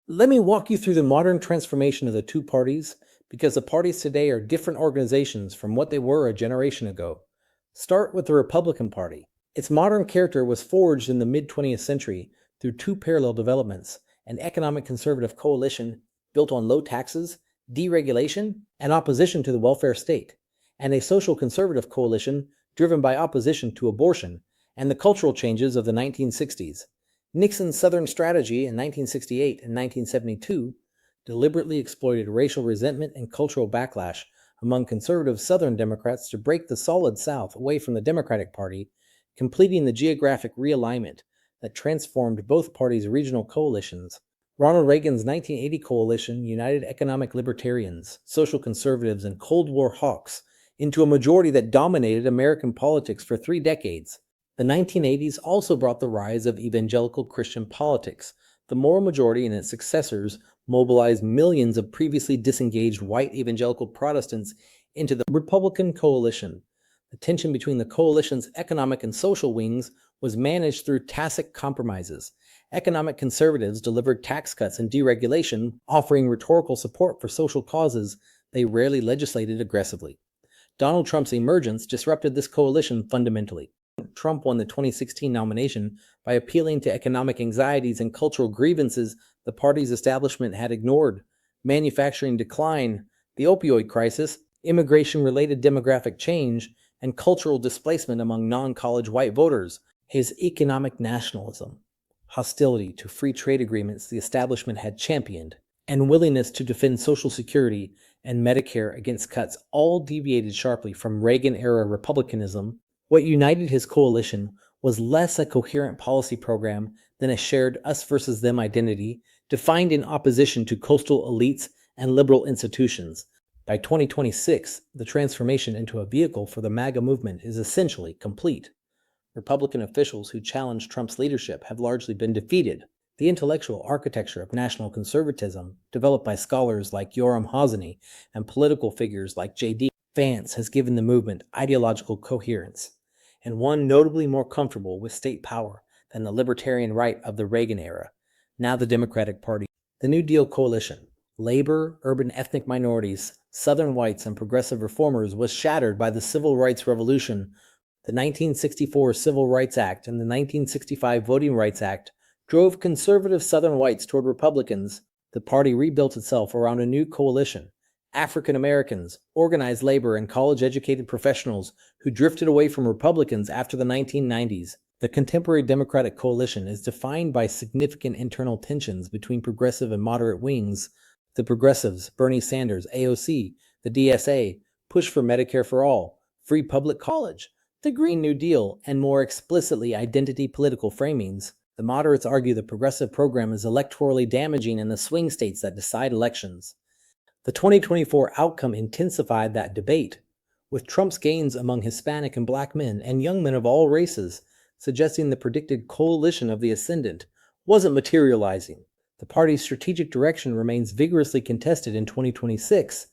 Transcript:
Let me walk you through the modern transformation of the two parties, because the parties today are different organizations from what they were a generation ago. Start with the Republican Party. Its modern character was forged in the mid-20th century through two parallel developments: an economic conservative coalition built on low taxes, deregulation, and opposition to the welfare state, and a social conservative coalition driven by opposition to abortion and the cultural changes of the 1960s. Nixon's Southern strategy in 1968 and 1972 deliberately exploited racial resentment and cultural backlash among conservative Southern Democrats to break the solid South away from the Democratic Party, completing the geographic realignment that transformed both parties' regional coalitions. Ronald Reagan's 1980 coalition united economic libertarians, social conservatives, and Cold War hawks into a majority that dominated American politics for 3 decades. The 1980s also brought the rise of evangelical Christian politics. The moral majority and its successors mobilized millions of previously disengaged white evangelical Protestants into the Republican coalition. The tension between the coalition's economic and social wings was managed through tacit compromises. Economic conservatives delivered tax cuts and deregulation, offering rhetorical support for social causes they rarely legislated aggressively. Donald Trump's emergence disrupted this coalition fundamentally. Trump won the 2016 nomination by appealing to economic anxieties and cultural grievances the party's establishment had ignored: manufacturing decline, the opioid crisis, immigration-related demographic change, and cultural displacement among non-college white voters. His economic nationalism, hostility to free trade agreements the establishment had championed, and willingness to defend Social Security and Medicare against cuts all deviated sharply from Reagan-era republicanism. What united his coalition was less a coherent policy program than a shared us versus them identity, defined in opposition to coastal elites and liberal institutions. By 2026, the transformation into a vehicle for the MAGA movement is essentially complete. Republican officials who challenged Trump's leadership have largely been defeated. The intellectual architecture of national conservatism, developed by scholars like Yoram Hazony and political figures like J.D. Vance, has given the movement ideological coherence, and one notably more comfortable with state power than the libertarian right of the Reagan era. Now the Democratic Party. The New Deal coalition, labor, urban ethnic minorities, Southern whites, and progressive reformers, was shattered by the Civil Rights Revolution. The 1964 Civil Rights Act and the 1965 Voting Rights Act drove conservative Southern whites toward Republicans. The party rebuilt itself around a new coalition: African Americans, organized labor, and college-educated professionals who drifted away from Republicans after the 1990s. The contemporary Democratic coalition is defined by significant internal tensions between progressive and moderate wings. The progressives, Bernie Sanders, AOC, the DSA, push for Medicare for all, free public college, the Green New Deal, and more explicitly identity political framings. The moderates argue the progressive program is electorally damaging in the swing states that decide elections. The 2024 outcome intensified that debate, with Trump's gains among Hispanic and Black men and young men of all races suggesting the predicted coalition of the ascendant wasn't materializing. The party's strategic direction remains vigorously contested in 2026,